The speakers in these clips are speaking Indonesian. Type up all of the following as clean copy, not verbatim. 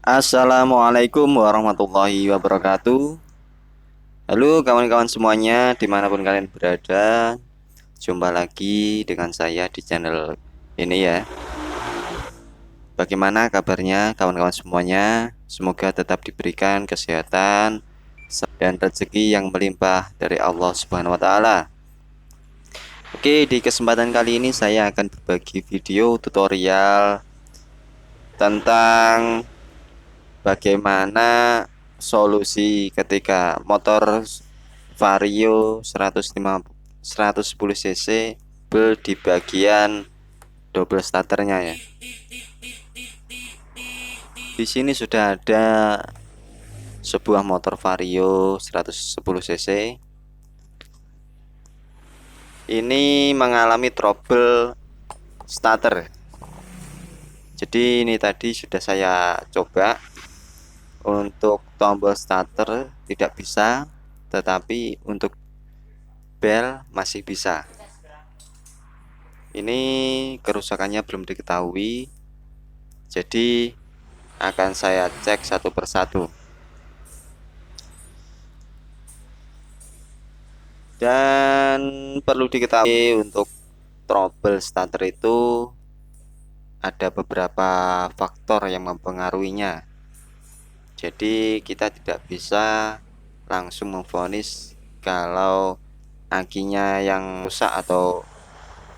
Assalamualaikum warahmatullahi wabarakatuh. Halo kawan-kawan semuanya, dimanapun kalian berada. Jumpa lagi dengan saya di channel ini ya. Bagaimana kabarnya kawan-kawan semuanya? Semoga tetap diberikan kesehatan dan rezeki yang melimpah dari Allah Subhanahu wa taala. Oke, di kesempatan kali ini saya akan berbagi video tutorial tentang bagaimana solusi ketika motor Vario 110 cc di bagian double starternya ya. Di sini sudah ada sebuah motor Vario 110 cc. Ini mengalami trouble starter. Jadi ini tadi sudah saya coba untuk tombol starter tidak bisa, tetapi untuk bel masih bisa. Ini kerusakannya belum diketahui, jadi akan saya cek satu persatu. Dan perlu diketahui untuk trouble starter itu ada beberapa faktor yang mempengaruhinya. Jadi kita tidak bisa langsung memvonis kalau akinya yang rusak atau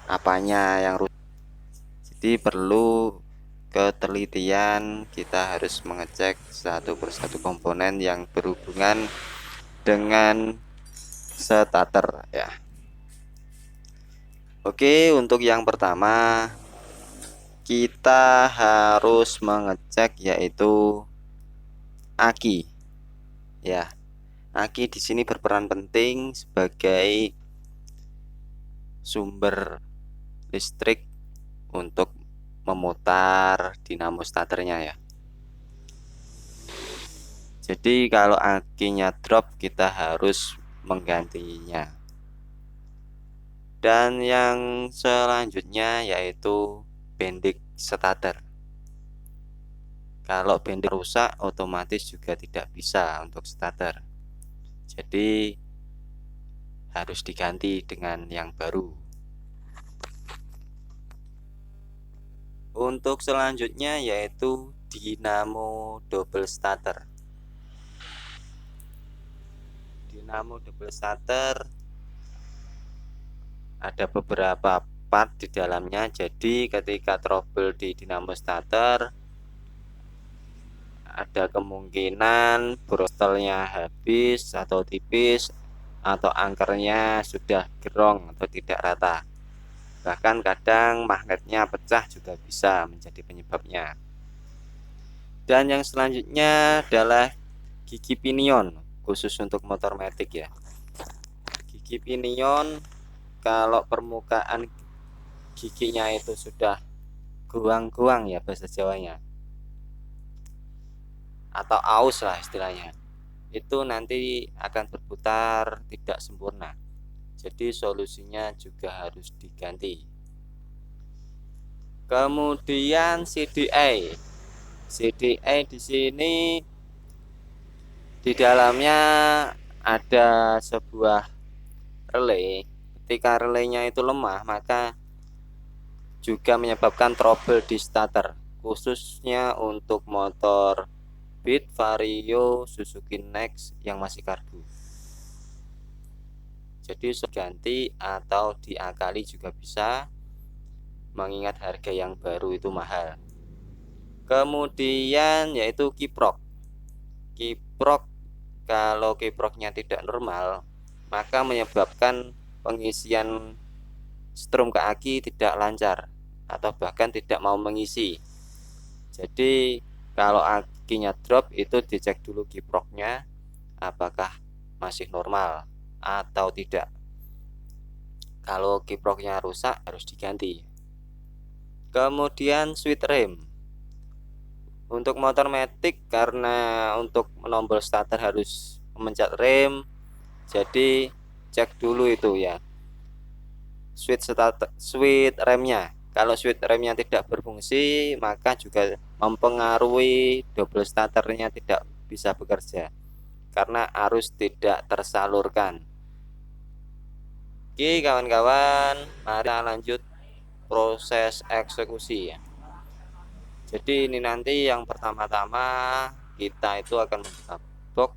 apanya yang rusak. Jadi perlu ketelitian, kita harus mengecek satu persatu komponen yang berhubungan dengan starter ya. Oke, untuk yang pertama kita harus mengecek yaitu aki ya. Aki di sini berperan penting sebagai sumber listrik untuk memutar dinamo starternya ya. Jadi kalau akinya drop kita harus menggantinya. Dan yang selanjutnya yaitu bendik starter. Kalau bendik rusak otomatis juga tidak bisa untuk starter. Jadi harus diganti dengan yang baru. Untuk selanjutnya yaitu dinamo double starter. Dinamo double starter ada beberapa part di dalamnya. Jadi ketika trouble di dinamo starter ada kemungkinan brostelnya habis atau tipis, atau angkernya sudah gerong atau tidak rata. Bahkan kadang magnetnya pecah juga bisa menjadi penyebabnya. Dan yang selanjutnya adalah gigi pinion, khusus untuk motor matic ya. Gigi pinion kalau permukaan giginya itu sudah guang-guang ya bahasa Jawanya, atau aus lah istilahnya, itu nanti akan berputar tidak sempurna. Jadi solusinya juga harus diganti. Kemudian CDI di sini di dalamnya ada sebuah relay. Ketika relaynya itu lemah, maka juga menyebabkan trouble di starter, khususnya untuk motor Beat, Vario, Suzuki Next yang masih karbu. Jadi ganti atau diakali juga bisa, mengingat harga yang baru itu mahal. Kemudian yaitu kiprok. Kiprok kalau kiproknya tidak normal, maka menyebabkan pengisian strum ke aki tidak lancar atau bahkan tidak mau mengisi. Jadi kalau akinya drop itu dicek dulu kiproknya apakah masih normal atau tidak. Kalau kiproknya rusak harus diganti. Kemudian switch rem. Untuk motor matic karena untuk menombol starter harus memencet rem, jadi cek dulu itu ya switch remnya. Kalau switch remnya tidak berfungsi, maka juga mempengaruhi double starternya tidak bisa bekerja karena arus tidak tersalurkan. Oke kawan-kawan, mari kita lanjut proses eksekusi ya. Jadi ini nanti yang pertama-tama kita itu akan membuka box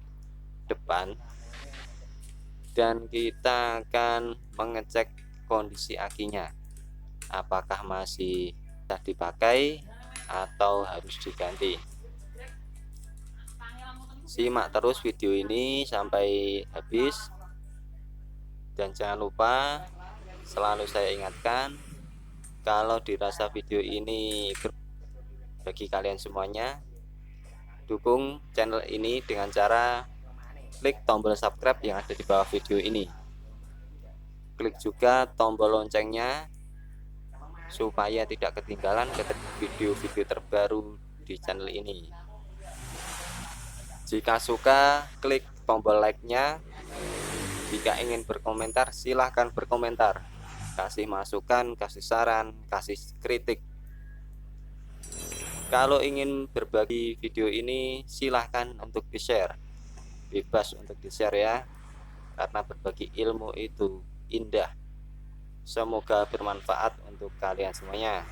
depan dan kita akan mengecek kondisi akinya, apakah masih bisa dipakai atau harus diganti. Simak terus video ini sampai habis, dan jangan lupa selalu saya ingatkan, kalau dirasa video ini bagi kalian semuanya, dukung channel ini dengan cara klik tombol subscribe yang ada di bawah video ini. Klik juga tombol loncengnya supaya tidak ketinggalan video-video terbaru di channel ini. Jika suka, klik tombol like-nya. Jika ingin berkomentar, silahkan berkomentar. Kasih masukan, kasih saran, kasih kritik. Kalau ingin berbagi video ini, silahkan untuk di-share. Bebas untuk di-share ya, karena berbagi ilmu itu indah. Semoga bermanfaat untuk kalian semuanya.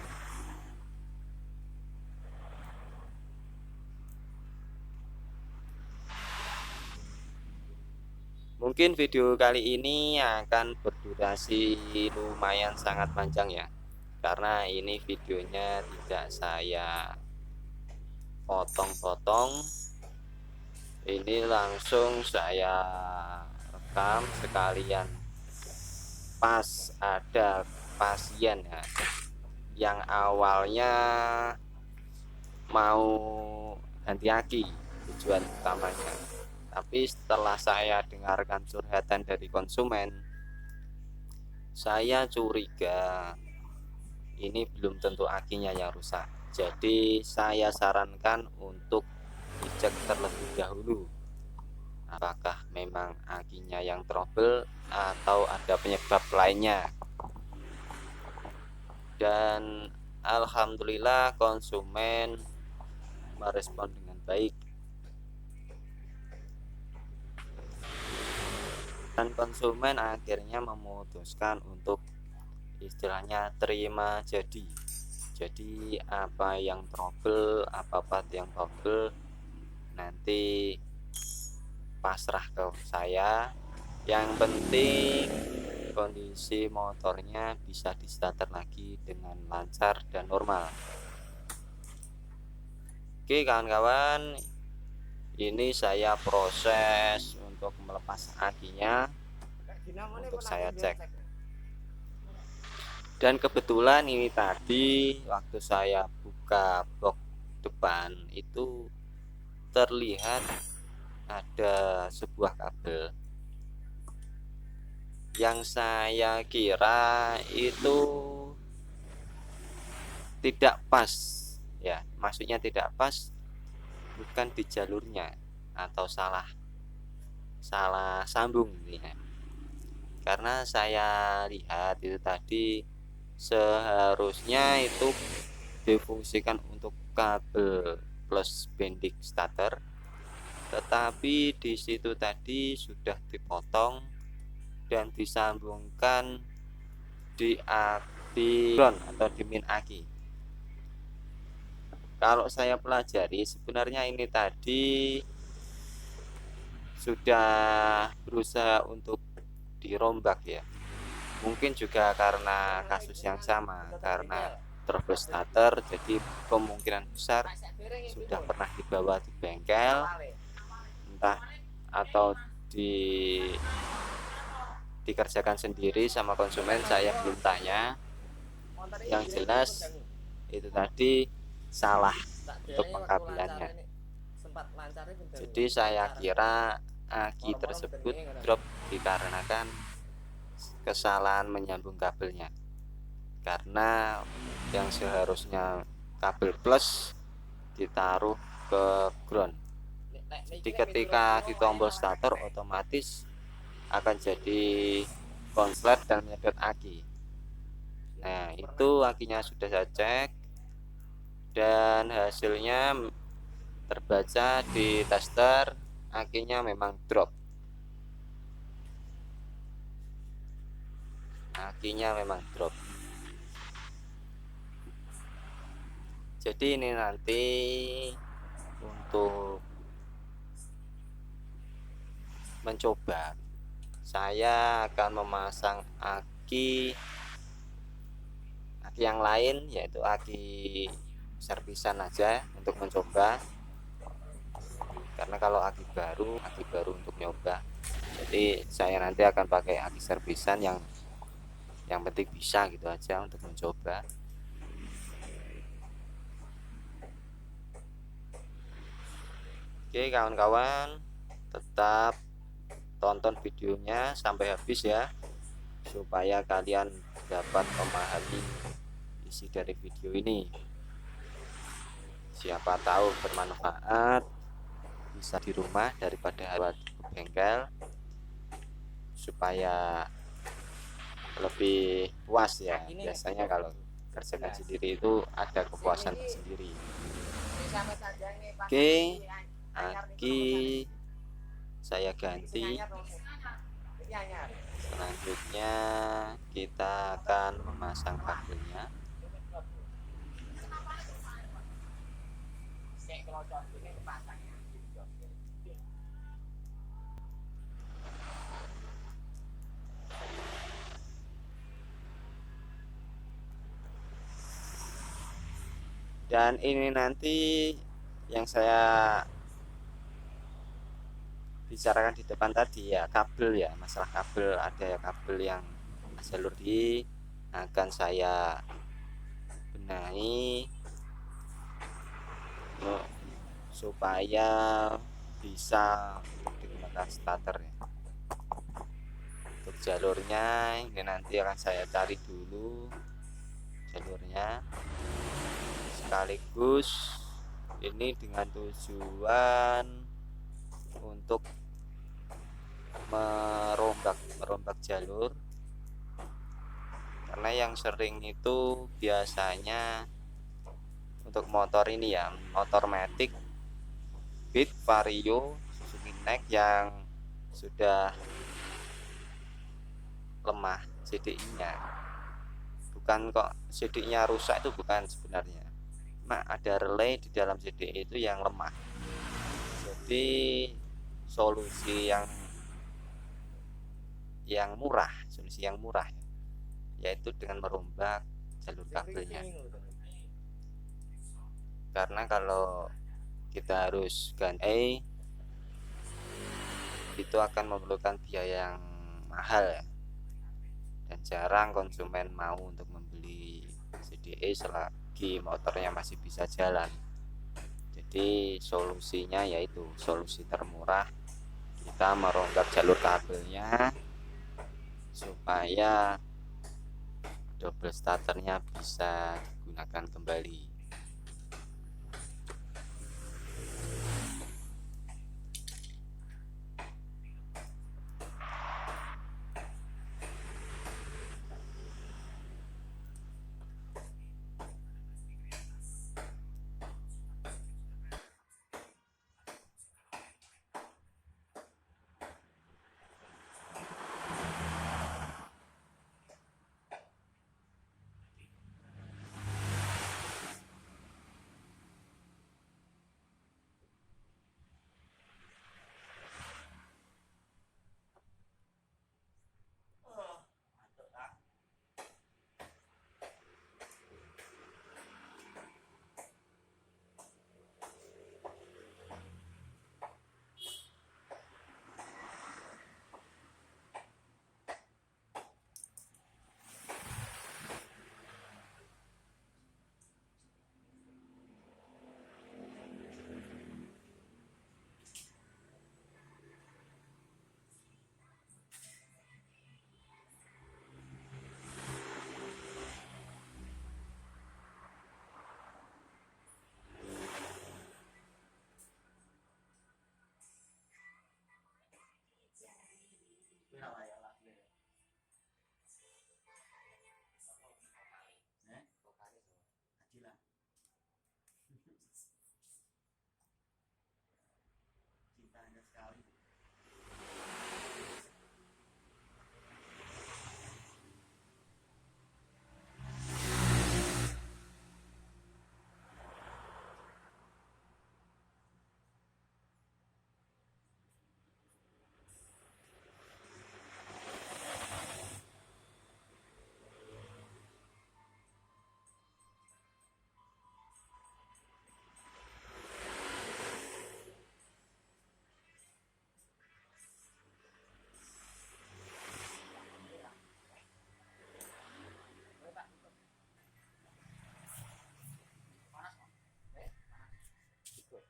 Mungkin video kali ini akan berdurasi lumayan sangat panjang ya, karena ini videonya tidak saya potong-potong, ini langsung saya rekam sekalian pas ada pasien ya, yang awalnya mau ganti aki tujuan utamanya, tapi setelah saya dengarkan curhatan dari konsumen, saya curiga ini belum tentu akinya yang rusak. Jadi saya sarankan untuk dicek terlebih dahulu apakah memang akinya yang trouble atau ada penyebab lainnya. Dan alhamdulillah konsumen merespon dengan baik, dan konsumen akhirnya memutuskan untuk istilahnya terima jadi apa yang trouble, apa part yang trouble nanti pasrah ke saya, yang penting kondisi motornya bisa di starter lagi dengan lancar dan normal. Oke kawan-kawan, ini saya proses untuk melepas akinya, untuk saya cek. Dan kebetulan ini tadi waktu saya buka box depan itu terlihat ada sebuah kabel yang saya kira itu tidak pas ya, maksudnya tidak pas bukan di jalurnya atau salah sambung ya. Karena saya lihat itu tadi seharusnya itu difungsikan untuk kabel plus bending starter, tetapi di situ tadi sudah dipotong dan disambungkan di ground atau di min aki. Kalau saya pelajari sebenarnya ini tadi sudah berusaha untuk dirombak ya, mungkin juga karena kasus yang sama, karena trouble starter, jadi kemungkinan besar sudah pernah dibawa di bengkel entah atau dikerjakan sendiri sama konsumen, saya belum tanya. Yang jelas itu tadi salah untuk pengkabelannya. Jadi saya kira aki tersebut drop dikarenakan kesalahan menyambung kabelnya, karena yang seharusnya kabel plus ditaruh ke ground. Jadi ketika di tombol starter otomatis akan jadi konslet dan menyedot aki. Nah, itu akinya sudah saya cek dan hasilnya terbaca di tester, akinya memang drop. Akinya memang drop. Jadi ini nanti untuk mencoba, saya akan memasang aki yang lain, yaitu aki servisan aja untuk mencoba. Karena kalau aki baru untuk nyoba. Jadi saya nanti akan pakai aki servisan yang penting bisa gitu aja untuk mencoba. Oke kawan-kawan, tetap tonton videonya sampai habis ya, supaya kalian dapat memahami isi dari video ini. Siapa tahu bermanfaat, bisa di rumah daripada harus ke bengkel, supaya lebih puas ya. Biasanya kalau kerjakan sendiri itu ada kepuasan sendiri. Oke, aki saya ganti. Selanjutnya kita akan memasang kabelnya. Dan ini nanti yang saya bicarakan di depan tadi ya, kabel ya, masalah kabel. Ada ya kabel yang jalur di akan saya benahi supaya bisa digunakan starter ya. Untuk jalurnya ini nanti akan saya cari dulu jalurnya, sekaligus ini dengan tujuan untuk merombak jalur. Karena yang sering itu biasanya untuk motor ini ya, motor Matic, Beat, Vario, Suzuki Next yang sudah lemah CDI-nya. Bukan kok CDI-nya rusak, itu bukan sebenarnya. Nah, ada relay di dalam CDI itu yang lemah. Jadi solusi solusi yang murah yaitu dengan merombak jalur kabelnya. Karena kalau kita harus ganti itu akan memerlukan biaya yang mahal ya, dan jarang konsumen mau untuk membeli CDI selagi motornya masih bisa jalan. Jadi solusinya yaitu solusi termurah, kita merombak jalur kabelnya supaya double starternya bisa digunakan kembali.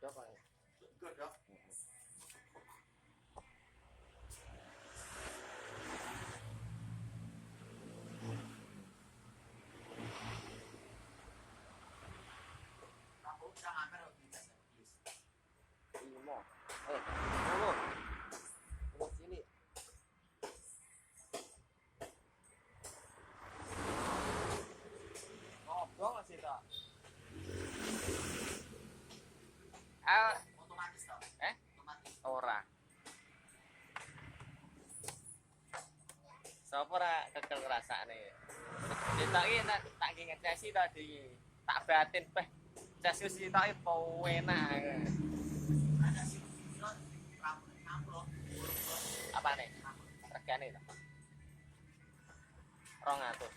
Godhog kok. Godhog. Kamu udah ngambil bisa please. 5. Eh, 10. Ini sini. Ngobrol masih tak? Otomatis toh. Otomatis. Ora. Sapa ora kekel ngrasakne. Ditoki tak ngecesi tadi. Tak batin peh. Ces wis ditoki enak. Ada sih kilo rambut amplop. Apane? Regane to. 200.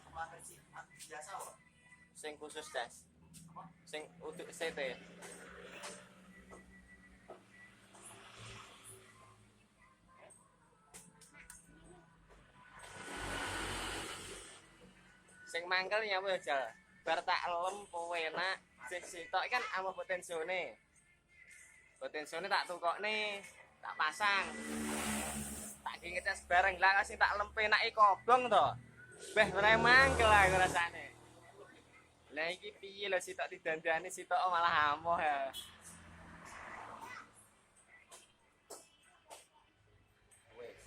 Apa versi biasa kok? Sing khusus ces. Apa? Sing untuk CT. Sing mangkel nyamu aja. Bar tak lem enak. Sing sitok kan ama potensone. Potensone tak tukokne, tak pasang. Tak ngecas bareng lah sing tak lem penake kobong to. Beh ora mangkel aku rasane. Lah iki piye lho sitok didandani sitok malah amoh ya. Wes.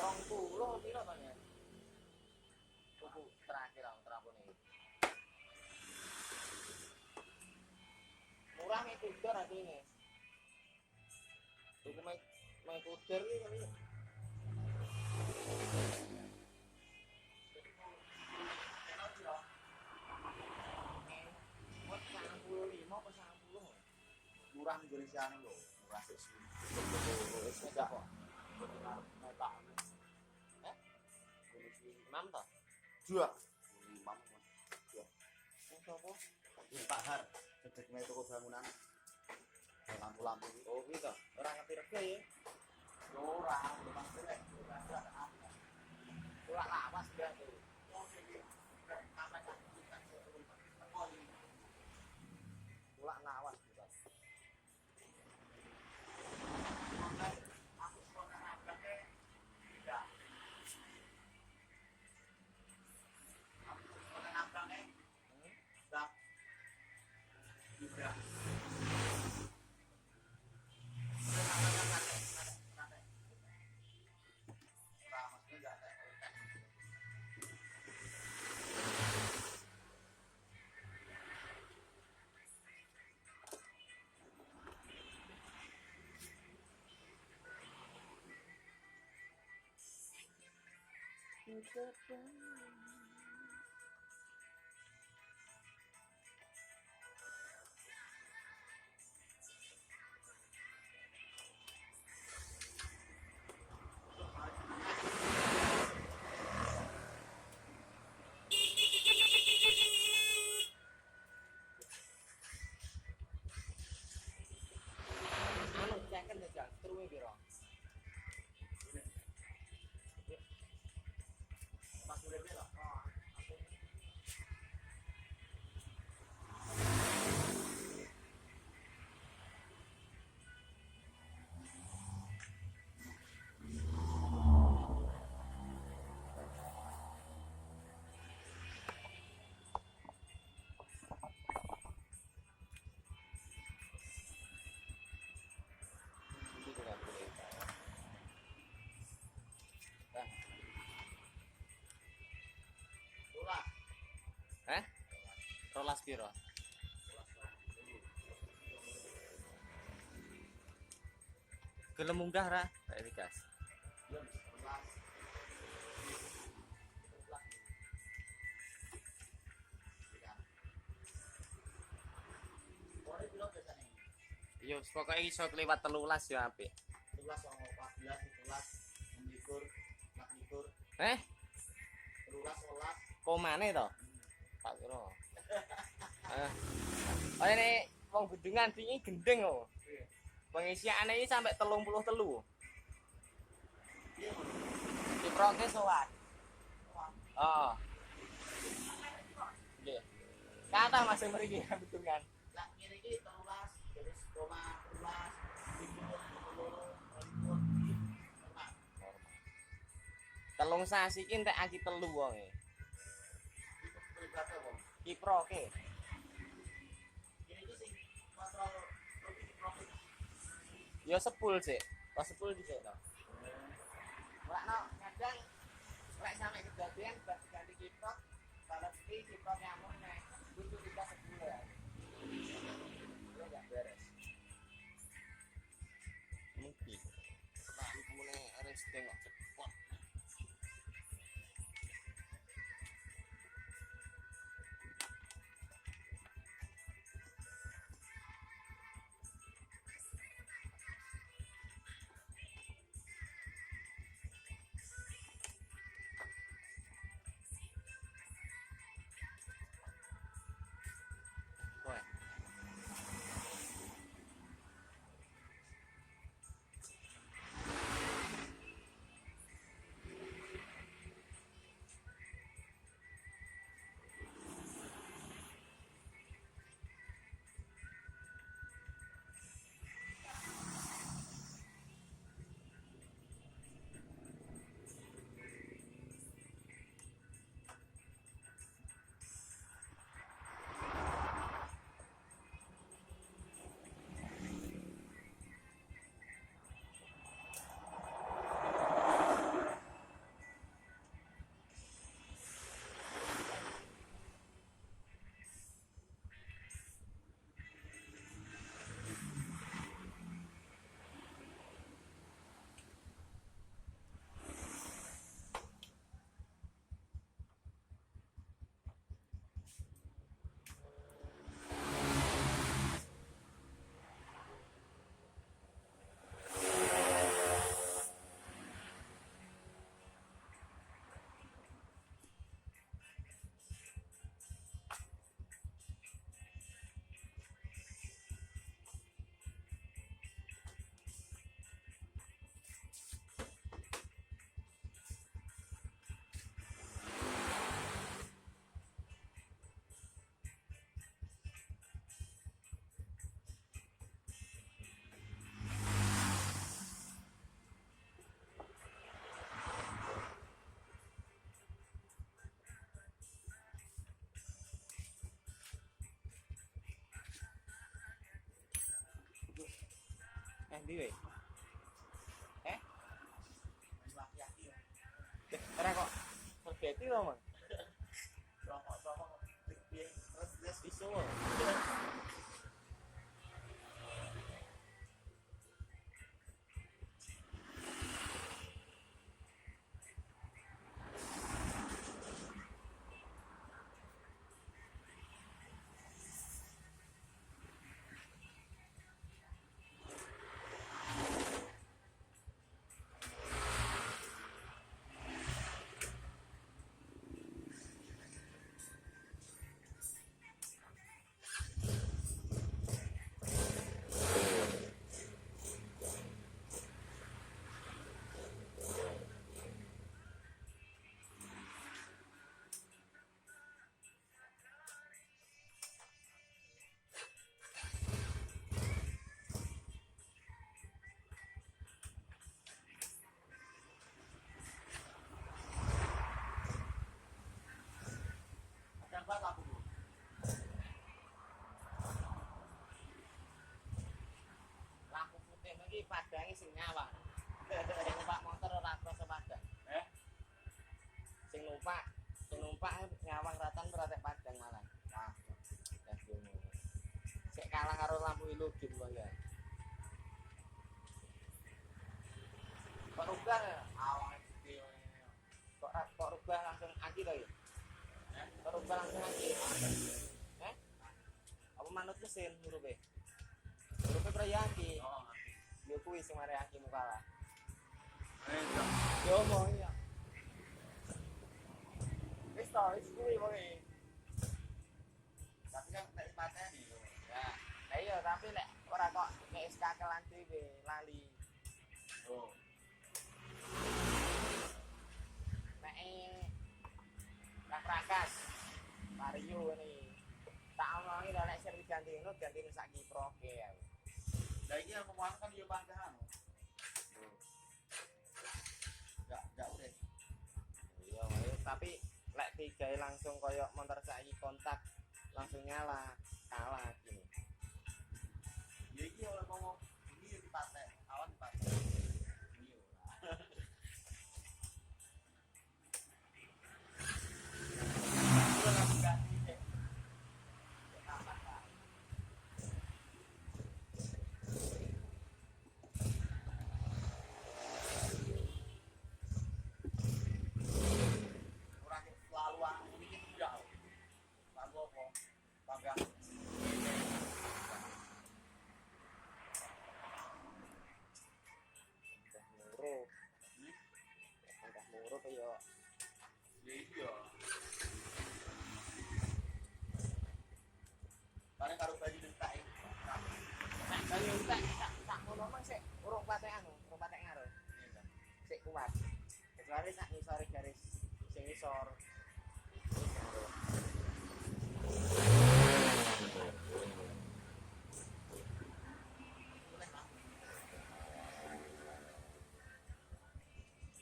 Rong puluh piro to ya? Tuku terakhir aku terapun ini. Murah mek kuder aku ini. Tuku mek kuder iki kali. Buat 95 apa 90? Murah Indonesia nih loh. Murah sih. Wis enggak kok. Metak. Imam toh? Dua. Imam. Dua. Sing sapa? Pak Har. Cedeknya toko bangunan. Lampu-lampu. Oh, kuwi toh. Ora ngerti rega ya. Ora, memang jelek. Ora lawas berarti. Ulak nawas kita. Aku suka nabraknya tidak. Aku suka nabraknya tidak. Tidak. Anu ceken ya, truwe piro? Pas udah belok. Iki juga truwe. Nah, Tulas. eh? Rolas piro? Gelem munggah ra? Kayak digas. Belum, tulas. Boleh bilang biasanya. Yo, pokoke iso kliwat 13 ya apik. Tulas sama 14, tulas, 16, 16, Eh? tulas, tulas. Komane to? Tak kira. Oh ini wong Gendungan iki gendeng oh. Iya. Pengisiane iki sampai 33. Kiproke sowan. Oh. Nggih. Kata Mas mriki betungan. Lah ngene iki 13 terus koma 13 Telung sasi ki entek aki telu wonge. berapa wong? Kiproke. Ini iki sing kontrol profit profit. Ya sepul sik. Pas sepul dhisik to. Ora no, kadang lek sampe kejadian ganti kiprok, kalau iki kiprok nyamuk nek butuh kita sepul ya. Ya enggak beres. Mungkin. Tak mulai resting kok cepet. Wah. Ndi we? Laki-laki. Ora kok pergeti to, Mang. Rokok-rokok piye terus Iso. Gambar lampu. Lampu putih iki padange sing nyawang. Sing numpak motor ora krasa padang. Sing numpak nyawang ratan berarti padang malah. Wah. Dadi ngono. Sik kalah karo lampu halogen wae ya. Kok rubah awake gede. Kok rubah langsung aki to ya? Kok rubah langsung aki? Apa manut mesin hurufe? Hurufe prayaki. Oh, Yo kuwi sing mari aki mukalah. ngerti. Yo mau ya. Wis to, wis kuwi wae. Tapi kan nek pateni lho. Ya, lah iya tapi lek ora kok nek SK kelan dhewe lali. Oh. ganti rusak kiproke ya. Lah iki yang kemarin kan yo pangkahan. Enggak udah. Iya, tapi lek digawe langsung koyo motor saiki kontak langsung nyala, kalah gini. Ya iki oleh ngomong ini dipaten, awan dipaten. Iya lah. Itu lagi ganti deh. Kurang selalu ini tidak. Lalu apa? Panggang. Udah muruk ya. Ya iya. Paling karo baju dentak iki. Nek bayu tak ngono mang sik urung patek ngaruh. Sik kuat. Kecuali sak ngisore garis sing ngisor. Wis ngaruh.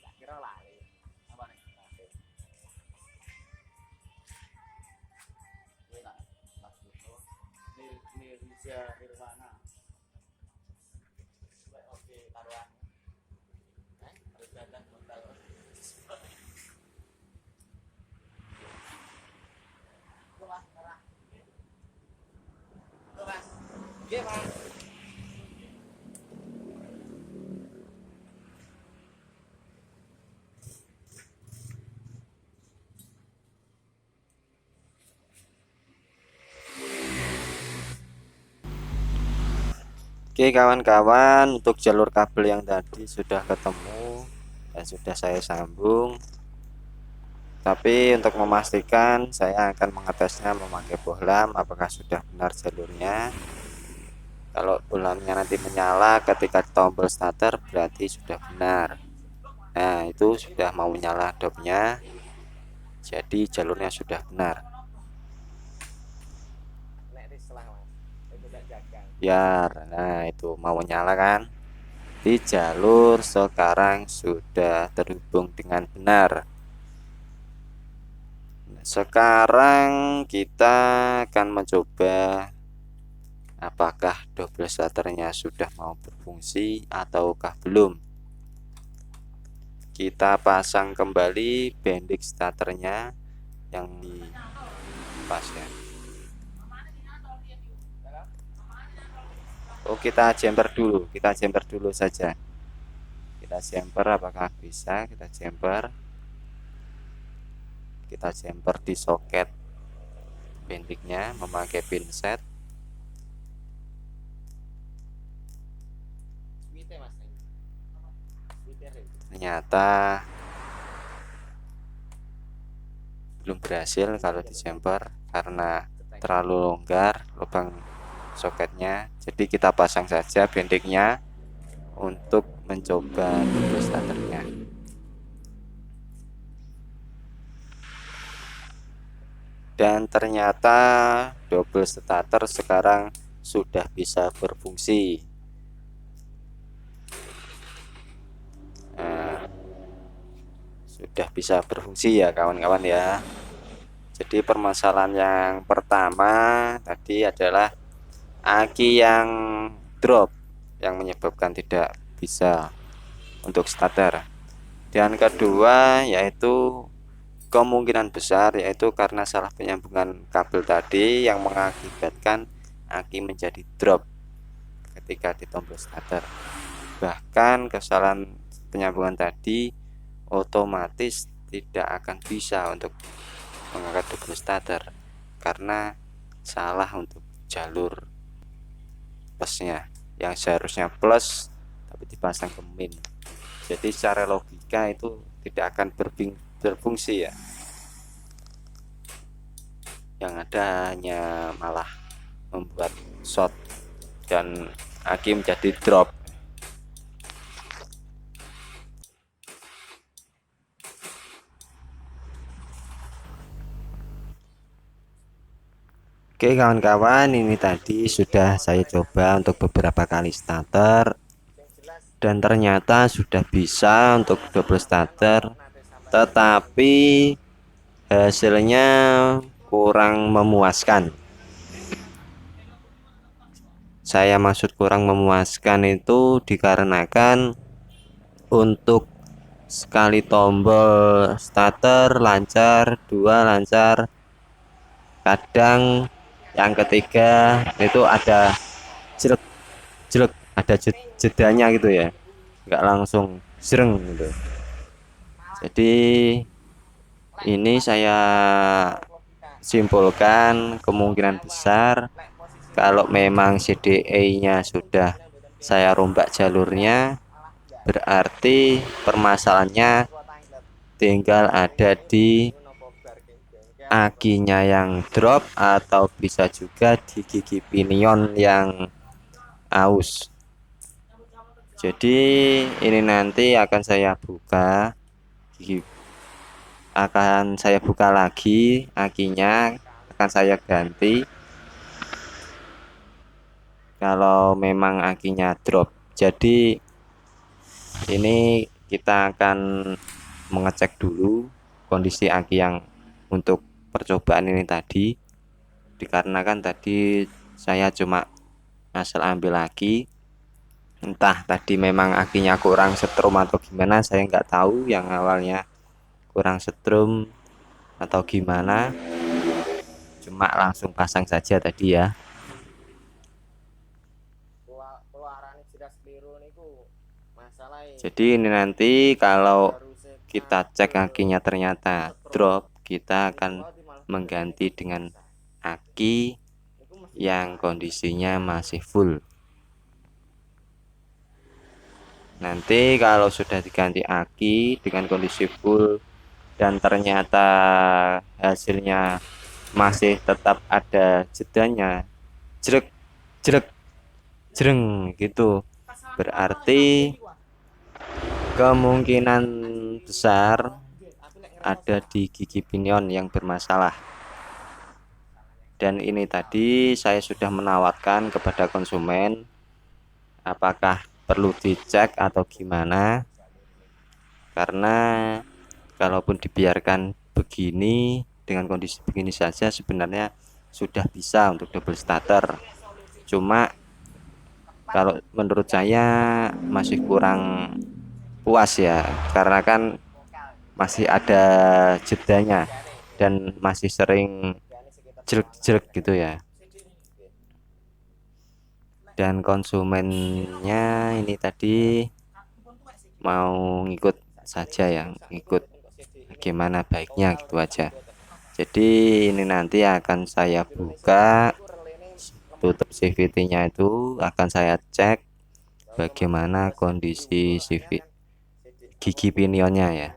Tak kira lali. Apa nih? Kowe tak langsung Nirja Nirwana. Kowe oke taruhan. Harus datang modal. Mas, ora. Mas. Nggih, Mas. Oke kawan-kawan, untuk jalur kabel yang tadi sudah ketemu dan sudah saya sambung. Tapi untuk memastikan saya akan mengetesnya memakai bohlam apakah sudah benar jalurnya. Kalau bohlamnya nanti menyala ketika tombol starter berarti sudah benar. Nah itu sudah mau menyala dopnya, jadi jalurnya sudah benar. Nek wis selah, Mas. Itu gak jagang. Biar, nah itu mau menyala kan. Di jalur sekarang sudah terhubung dengan benar. Sekarang kita akan mencoba apakah double starternya sudah mau berfungsi ataukah belum. Kita pasang kembali bendik starternya yang di pas ya. Oh kita jumper dulu saja. Kita jumper apakah bisa, kita jumper di soket bendiknya memakai pinset. Swite, Mas. Swite. Ternyata belum berhasil kalau di jumper karena terlalu longgar lubang soketnya. Jadi kita pasang saja bendiknya untuk mencoba double starternya. Dan ternyata double starter sekarang sudah bisa berfungsi. Nah, sudah bisa berfungsi ya kawan-kawan ya. Jadi permasalahan yang pertama tadi adalah aki yang drop yang menyebabkan tidak bisa untuk starter. Dan kedua yaitu kemungkinan besar yaitu karena salah penyambungan kabel tadi yang mengakibatkan aki menjadi drop ketika di tombol starter. Bahkan kesalahan penyambungan tadi otomatis tidak akan bisa untuk mengangkat double starter karena salah untuk jalur plusnya yang seharusnya plus tapi dipasang ke min. Jadi secara logika itu tidak akan berfungsi ya. Yang ada hanya malah membuat short dan aki menjadi drop. Oke kawan-kawan, ini tadi sudah saya coba untuk beberapa kali starter dan ternyata sudah bisa untuk double starter, tetapi hasilnya kurang memuaskan. Saya maksud kurang memuaskan itu dikarenakan untuk sekali tombol starter lancar, dua lancar, kadang yang ketiga itu ada jelek jelek, ada jedanya gitu ya, nggak langsung sereng gitu. Jadi ini saya simpulkan kemungkinan besar kalau memang CDA-nya sudah saya rombak jalurnya, berarti permasalahannya tinggal ada di akinya yang drop atau bisa juga di gigi pinion yang aus. Jadi ini nanti akan saya buka lagi akinya, akan saya ganti kalau memang akinya drop. Jadi ini kita akan mengecek dulu kondisi aki yang untuk percobaan ini tadi, dikarenakan tadi saya cuma asal ambil aki, entah tadi memang akinya kurang setrum atau gimana, saya nggak tahu. Yang awalnya kurang setrum atau gimana, cuma langsung pasang saja tadi ya. Jadi ini nanti kalau kita cek akinya ternyata drop, kita akan mengganti dengan aki yang kondisinya masih full. Nanti kalau sudah diganti aki dengan kondisi full dan ternyata hasilnya masih tetap ada jedanya, jerek jerek jereng gitu, berarti kemungkinan besar ada di gigi pinion yang bermasalah. Dan ini tadi saya sudah menawarkan kepada konsumen apakah perlu dicek atau gimana, karena kalaupun dibiarkan begini dengan kondisi begini saja sebenarnya sudah bisa untuk double starter. Cuma kalau menurut saya masih kurang puas ya, karena kan masih ada jedanya dan masih sering jelek-jelek gitu ya. Dan konsumennya ini tadi mau ngikut saja ya, ngikut gimana baiknya gitu aja. Jadi ini nanti akan saya buka, tutup CVT-nya itu akan saya cek bagaimana kondisi gigi pinionnya ya.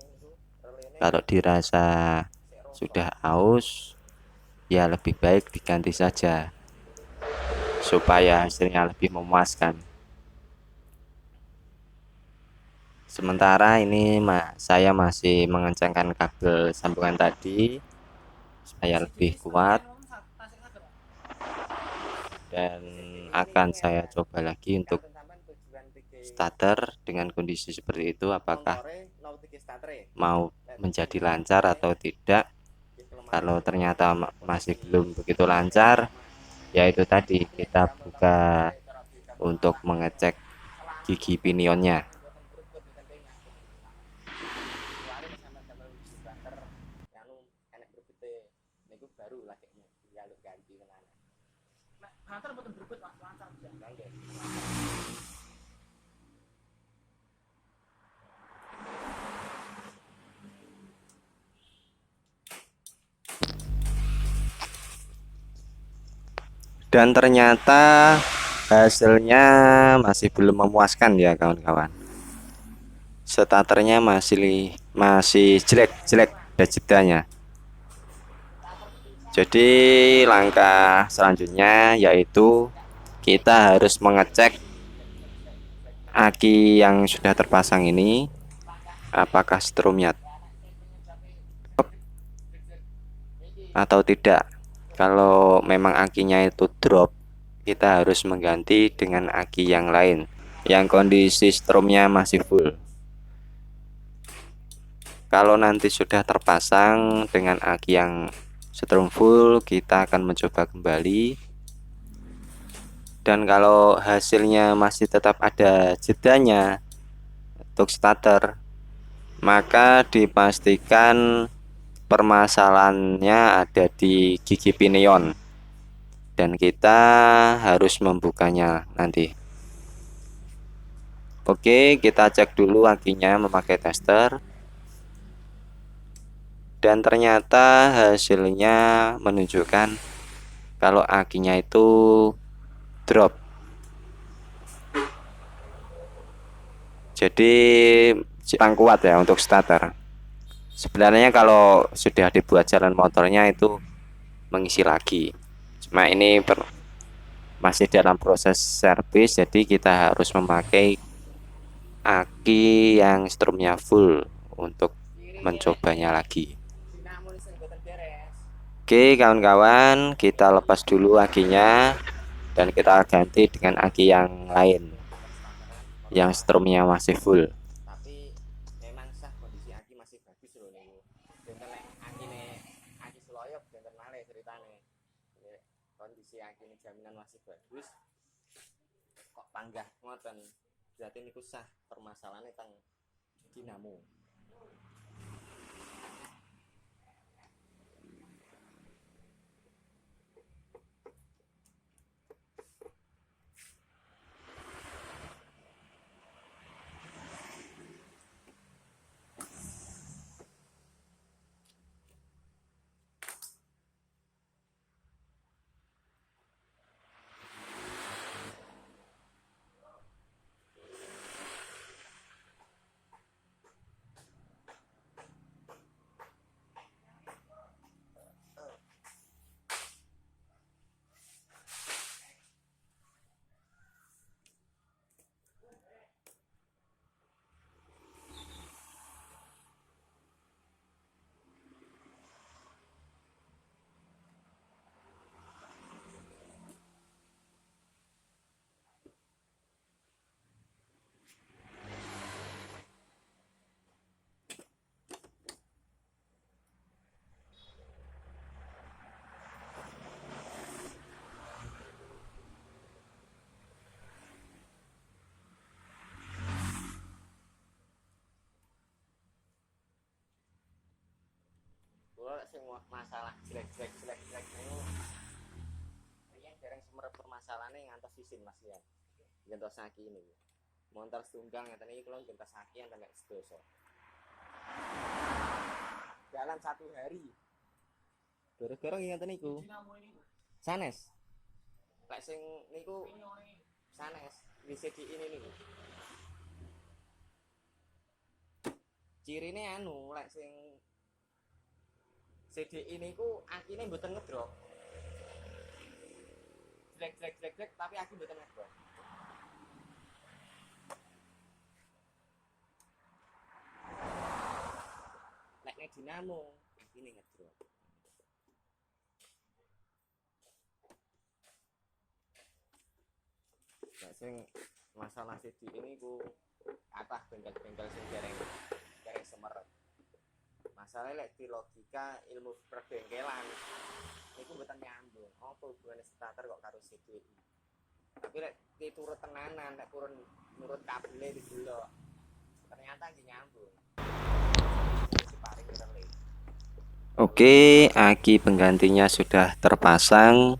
Kalau dirasa sudah aus, ya lebih baik diganti saja supaya hasilnya lebih memuaskan. Sementara ini saya masih mengencangkan kabel sambungan tadi supaya lebih kuat, dan akan saya coba lagi untuk starter dengan kondisi seperti itu, apakah mau menjadi lancar atau tidak. Kalau ternyata masih belum begitu lancar, ya itu tadi kita buka untuk mengecek gigi pinionnya. Dan ternyata hasilnya masih belum memuaskan ya kawan-kawan. Starternya masih jelek-jelek ada jedanya. Jadi langkah selanjutnya yaitu kita harus mengecek aki yang sudah terpasang ini apakah strumnya atau tidak. Kalau memang akinya itu drop, kita harus mengganti dengan aki yang lain yang kondisi stromnya masih full. Kalau nanti sudah terpasang dengan aki yang strom full, kita akan mencoba kembali. Dan kalau hasilnya masih tetap ada jedanya untuk starter, maka dipastikan permasalahannya ada di gigi pinion dan kita harus membukanya nanti. Oke, kita cek dulu akinya memakai tester. Dan ternyata hasilnya menunjukkan kalau akinya itu drop. Jadi kurang kuat ya untuk starter. Sebenarnya kalau sudah dibuat jalan motornya itu mengisi lagi. Cuma ini masih dalam proses servis, jadi kita harus memakai aki yang strumnya full untuk mencobanya lagi. Oke kawan-kawan, kita lepas dulu akinya dan kita ganti dengan aki yang lain yang strumnya masih full. Tapi memang sah kondisi aki masih bagus loh niku. Benten lek aki seloyok benten malih ceritane. Kondisi aki ini jaminan masih bagus. Kok panggah ngoten. Berarti niku sah, permasalahannya teng dinamo. Kalau sing masalah jelek niku riyen dereng semerep permasalahannya ngantos isin Mas ya. Ngantos aki ini. Montor setunggal ngeten iki kula ngantos aki enten nek sedoso. Jalan 1 hari. Gara-gara ngeten niku. Sanes. Lek sing niku sanes bisa di ini niku. Cirine anu lek sing CDI niku akine mboten ngedrop. Jelek tapi aki mboten ngedrop. Lek nek dinamo akine ngedrop. Lek sing masalah CDI niku kathah bengkel-bengkel sing dereng semerep. Masalahnya lek di logika ilmu perbengkelan niku mboten nyambung. Apa hubungane starter kok karo CDI? Tapi lek diturut tenanan, lek kurun nurut kabele didelok. Ternyata nggih nyambung. Oke, aki penggantinya sudah terpasang.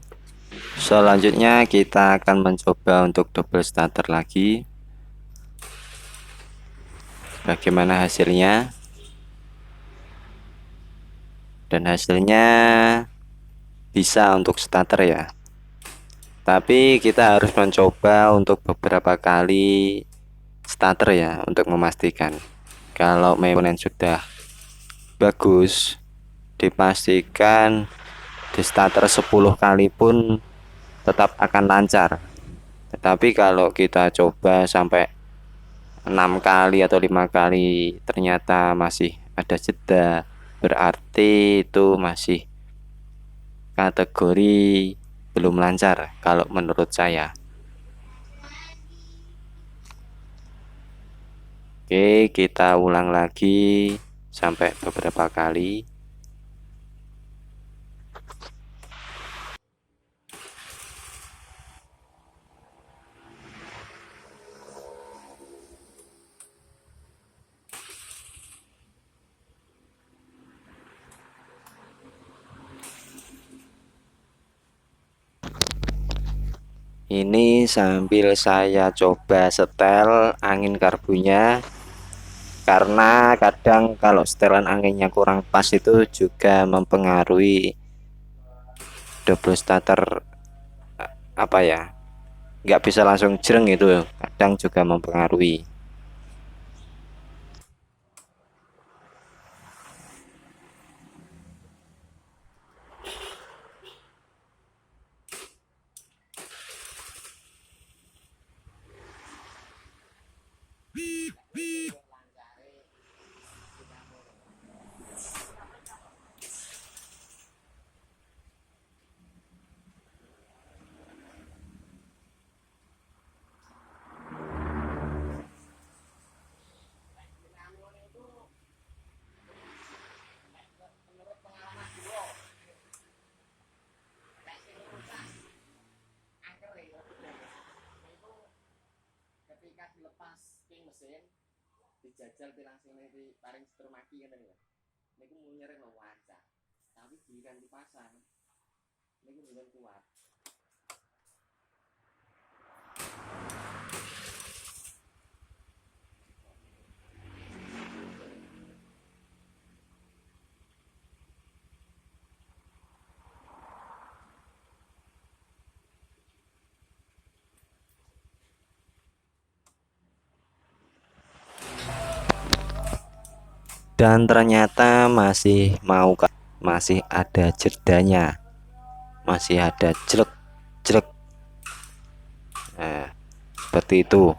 Selanjutnya kita akan mencoba untuk double starter lagi. Bagaimana hasilnya? Dan hasilnya bisa untuk starter ya. Tapi kita harus mencoba untuk beberapa kali starter ya untuk memastikan. Kalau memang sudah bagus, dipastikan di starter 10 kali pun tetap akan lancar. Tetapi kalau kita coba sampai 6 kali atau 5 kali ternyata masih ada jeda, berarti itu masih kategori belum lancar kalau menurut saya. Oke, kita ulang lagi sampai beberapa kali. Ini sambil saya coba setel angin karbunya, karena kadang kalau setelan anginnya kurang pas itu juga mempengaruhi double starter, apa ya, nggak bisa langsung jreng itu, kadang juga mempengaruhi. Menurut pengalaman dulu, angker ya, itu ketika dilepas king mesin, dijajal langsung di paring setir mati kan ya. Niku munyer lo wancah. Tapi giliran dipasang, niku belum kuat. Dan ternyata masih ada jedanya, masih ada jelek jelek. Nah, seperti itu.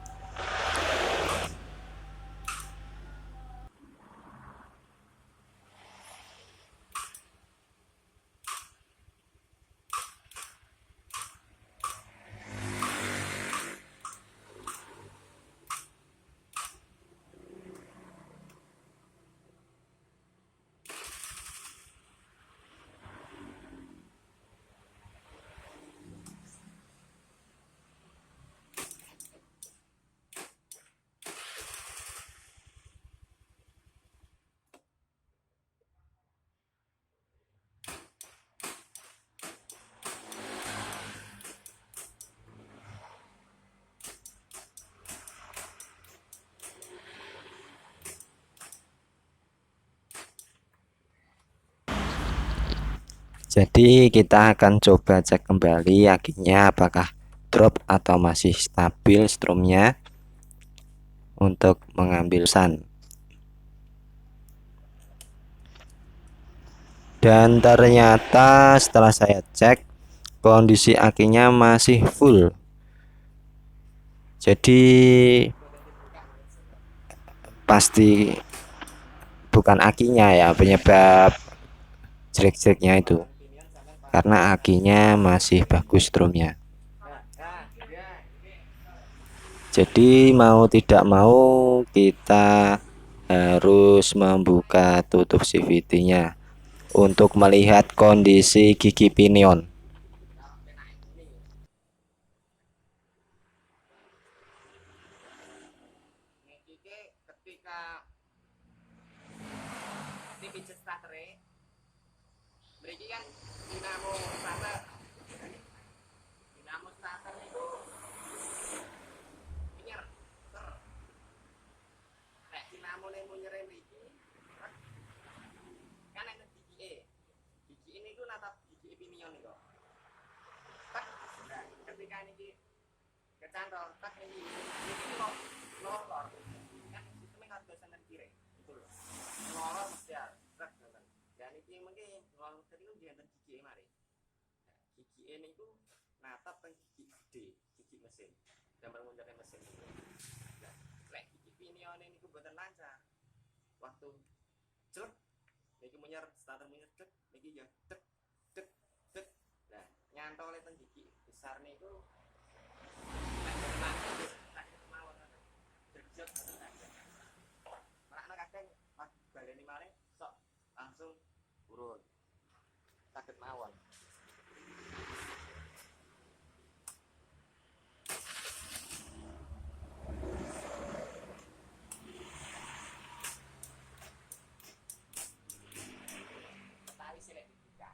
Jadi kita akan coba cek kembali akinya apakah drop atau masih stabil strumnya untuk mengambil sun. Dan ternyata setelah saya cek, kondisi akinya masih full. Jadi pasti bukan akinya ya penyebab jelek-jeleknya itu, karena akinya masih bagus strumnya. Jadi mau tidak mau kita harus membuka tutup CVT-nya untuk melihat kondisi gigi pinion. Ketika tipis starter, berarti kan dinamo starter itu pinyer ter nek dinamo ne munyer mriki kan ana gigi ini itu natap gigi pinion itu tak ketika ini kecantol tak ini lor kan sistemnya harus dosen kiri itu loh lor ya tak dan ini mungkin lor tadi kan jangan gigi mari gigi ini itu natap kan gigi gede gigi mesin gambar munculnya mesin nah lek gigi pinion ini kebuatan lancar waktu celep ini munyer starter munyer cek ini ya cek cek cek pasar niku kadang pas baleni malih sok langsung urun saged mawon. Tali silek dibuka.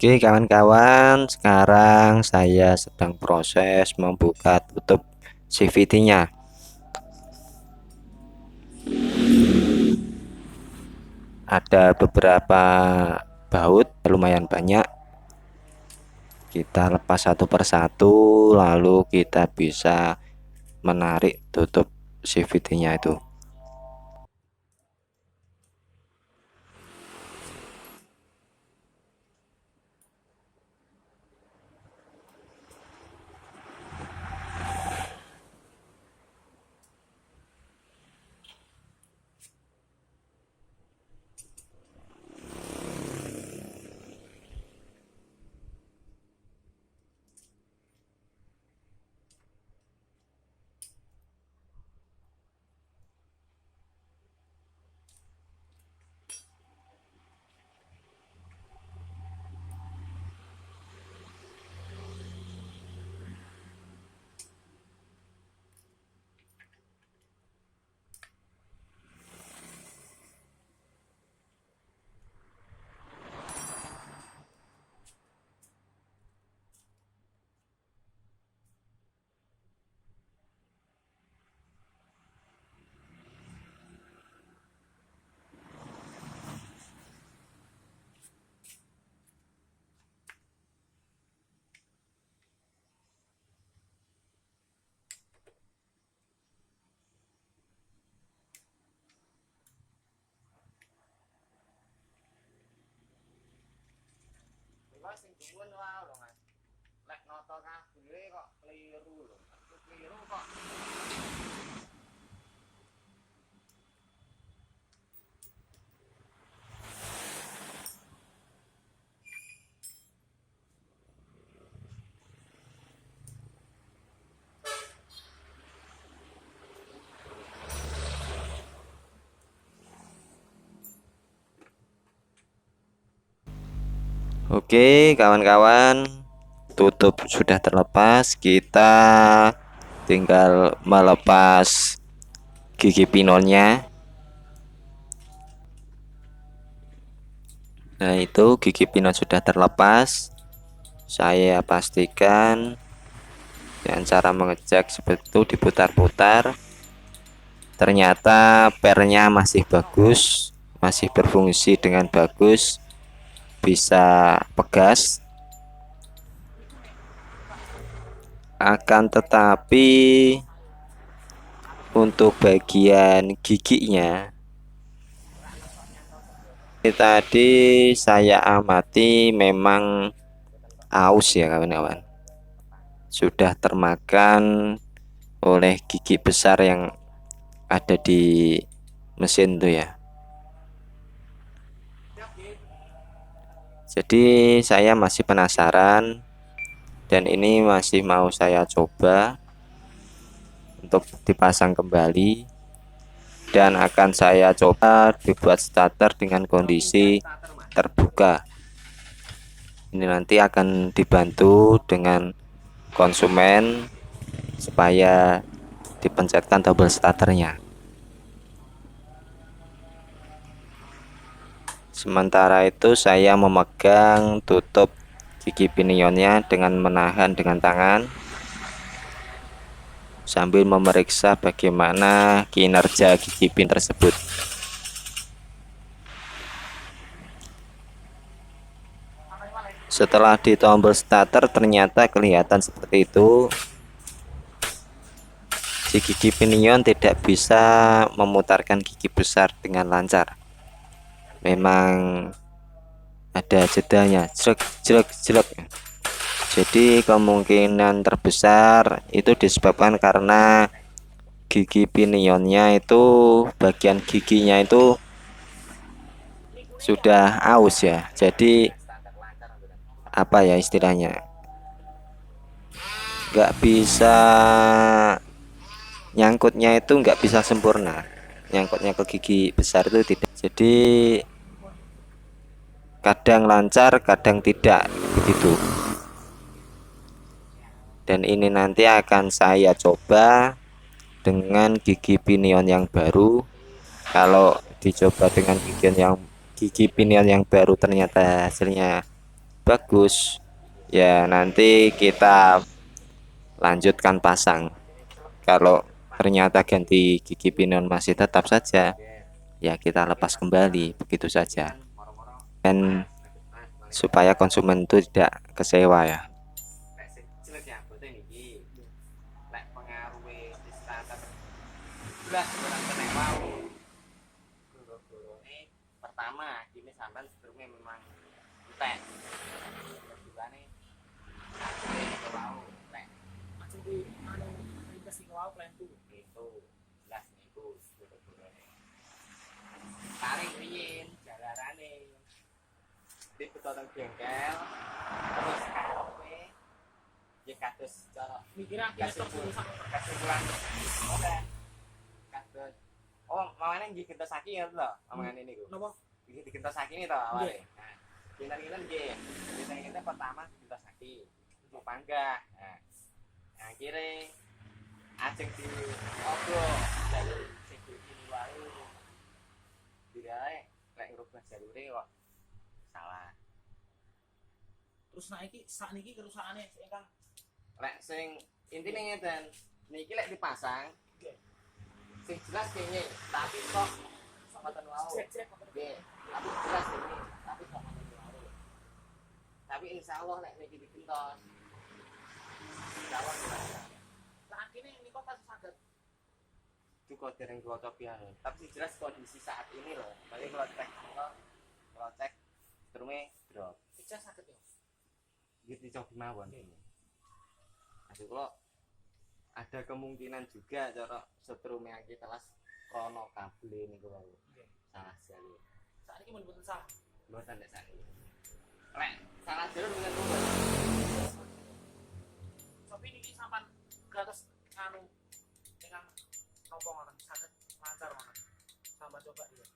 Oke kawan-kawan, sekarang saya sedang proses membuka tutup CVT-nya. Ada beberapa baut lumayan banyak. Kita lepas satu persatu, lalu kita bisa menarik tutup CVT-nya itu. Lha sing dhuwur wae lho Mas. Lek noto kabeh kok keliru lho. Keliru kok. Oke kawan-kawan, tutup sudah terlepas, kita tinggal melepas gigi pinonnya. Nah itu gigi pinon sudah terlepas. Saya pastikan dengan cara mengecek seperti itu, diputar-putar. Ternyata pernya masih bagus, masih berfungsi dengan bagus, bisa pegas. Akan tetapi untuk bagian giginya tadi saya amati memang aus ya kawan-kawan, sudah termakan oleh gigi besar yang ada di mesin tuh ya. Jadi saya masih penasaran dan ini masih mau saya coba untuk dipasang kembali, dan akan saya coba dibuat starter dengan kondisi terbuka. Ini nanti akan dibantu dengan konsumen supaya dipencetkan tombol starternya. Sementara itu saya memegang tutup gigi pinionnya dengan menahan dengan tangan sambil memeriksa bagaimana kinerja gigi pin tersebut. Setelah di tombol starter ternyata kelihatan seperti itu. Si gigi pinion tidak bisa memutarkan gigi besar dengan lancar. Memang ada jedanya, jelek jelek jelek. Jadi kemungkinan terbesar itu disebabkan karena gigi pinionnya itu bagian giginya itu sudah aus ya. Jadi apa ya istilahnya, nggak bisa nyangkutnya itu nggak bisa sempurna, nyangkutnya ke gigi besar itu tidak. Jadi kadang lancar kadang tidak begitu. Dan ini nanti akan saya coba dengan gigi pinion yang baru. Kalau dicoba dengan gigi pinion yang baru ternyata hasilnya bagus, ya nanti kita lanjutkan pasang. Kalau ternyata ganti gigi pinion masih tetap saja, ya kita lepas kembali begitu saja. Dan supaya konsumen itu tidak kecewa ya. Pertama ini sampai sebelumnya memang entek. Kedua nih itu jelas niku paling riyin jalarane di petotong bengkel terus karepe ya kados cara mikir kesimpulan oke kados mamane nggih gentosake ya lho omongane niku napa nggih digentosake ini to awale nah kita nggih kita pertama gentosake mau panggah nah akhirnya ajeng di obrol jalur sing iki wae dirae lek ngrubah jalure kok salah. Terus saat niki kerusakane ingkang Lek sing intine ngeten niki lek dipasang sing jelas kene tapi kok ngoten wau nggih tapi jelas ini tapi kok ngoten wau tapi insyaallah lek niki digentos insyaallah saat ini kok pas saged cukup dereng cocok ya tapi jelas kondisi saat ini loh tapi kalau cek terusnya drop bisa saged ya gitu coba mawon aduh kalau ada kemungkinan juga cara setrume iki kelas krono kabel ini kalau salah jalur saat ini mun mboten salah mboten nek saat ini lek salah jalur dengan mboten tapi niki sampan gratis anu dengan nopo ngoten saged lancar ngoten sampai coba ya.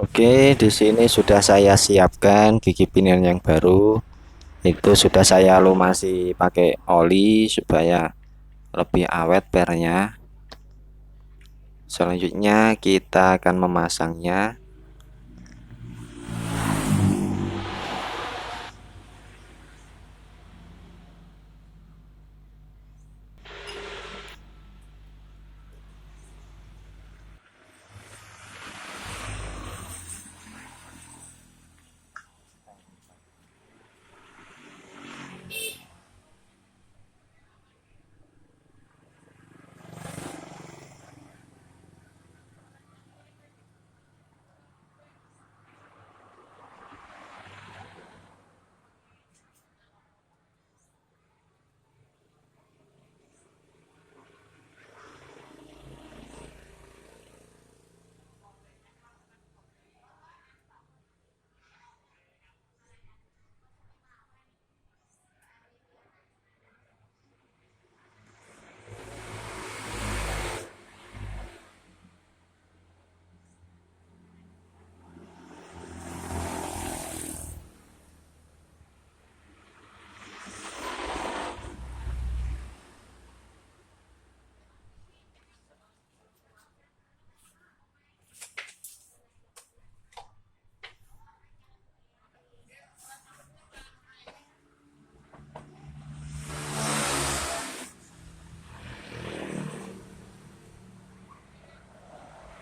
Oke, di sini sudah saya siapkan gigi pinion yang baru. Itu sudah saya lumasi pakai oli supaya lebih awet pernya. Selanjutnya kita akan memasangnya.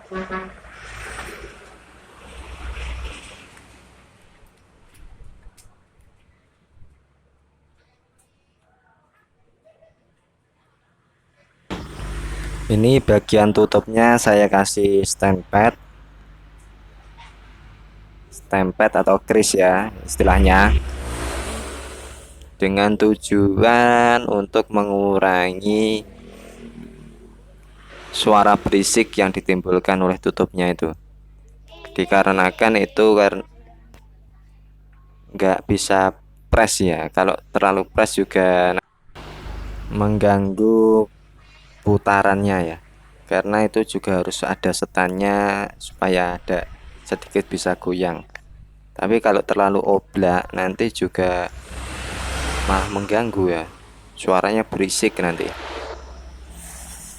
Ini bagian tutupnya saya kasih stempet atau kris ya istilahnya, dengan tujuan untuk mengurangi suara berisik yang ditimbulkan oleh tutupnya itu. Dikarenakan itu nggak bisa press ya, kalau terlalu press juga mengganggu putarannya ya, karena itu juga harus ada setannya supaya ada sedikit bisa goyang. Tapi kalau terlalu oblak nanti juga malah mengganggu ya, suaranya berisik nanti.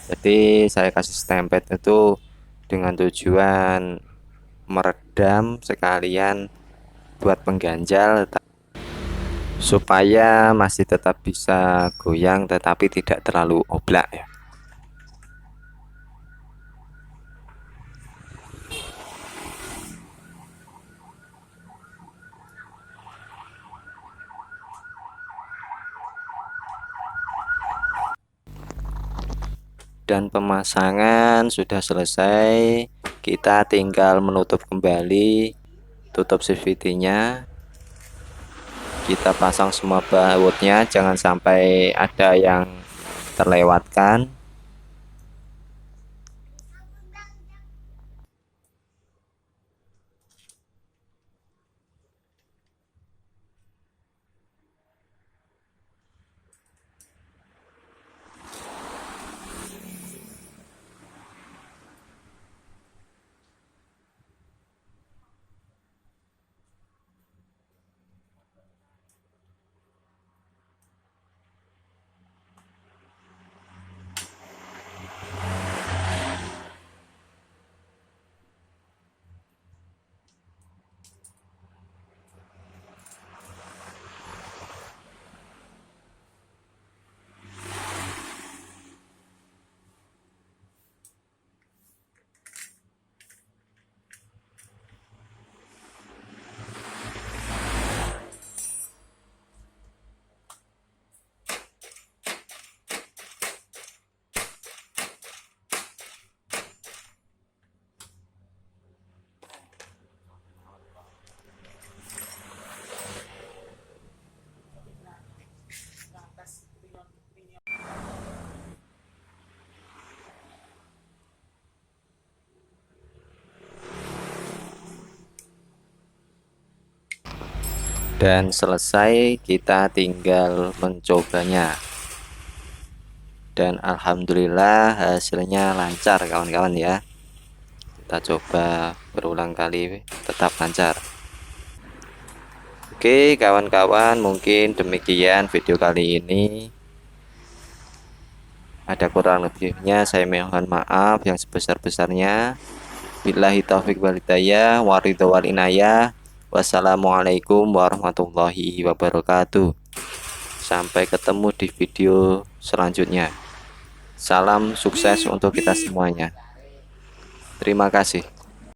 Jadi saya kasih stempet itu dengan tujuan meredam sekalian buat pengganjal supaya masih tetap bisa goyang tetapi tidak terlalu oblak ya. Dan pemasangan sudah selesai, kita tinggal menutup kembali tutup CVT-nya. Kita pasang semua bautnya, jangan sampai ada yang terlewatkan. Dan selesai, kita tinggal mencobanya. Dan alhamdulillah hasilnya lancar kawan-kawan ya. Kita coba berulang kali, tetap lancar. Oke kawan-kawan, mungkin demikian video kali ini. Ada kurang lebihnya saya mohon maaf yang sebesar-besarnya. Billahi taufiq wal hidayah, waridho wal inayah. Wassalamualaikum warahmatullahi wabarakatuh. Sampai ketemu di video selanjutnya. Salam sukses untuk kita semuanya. Terima kasih.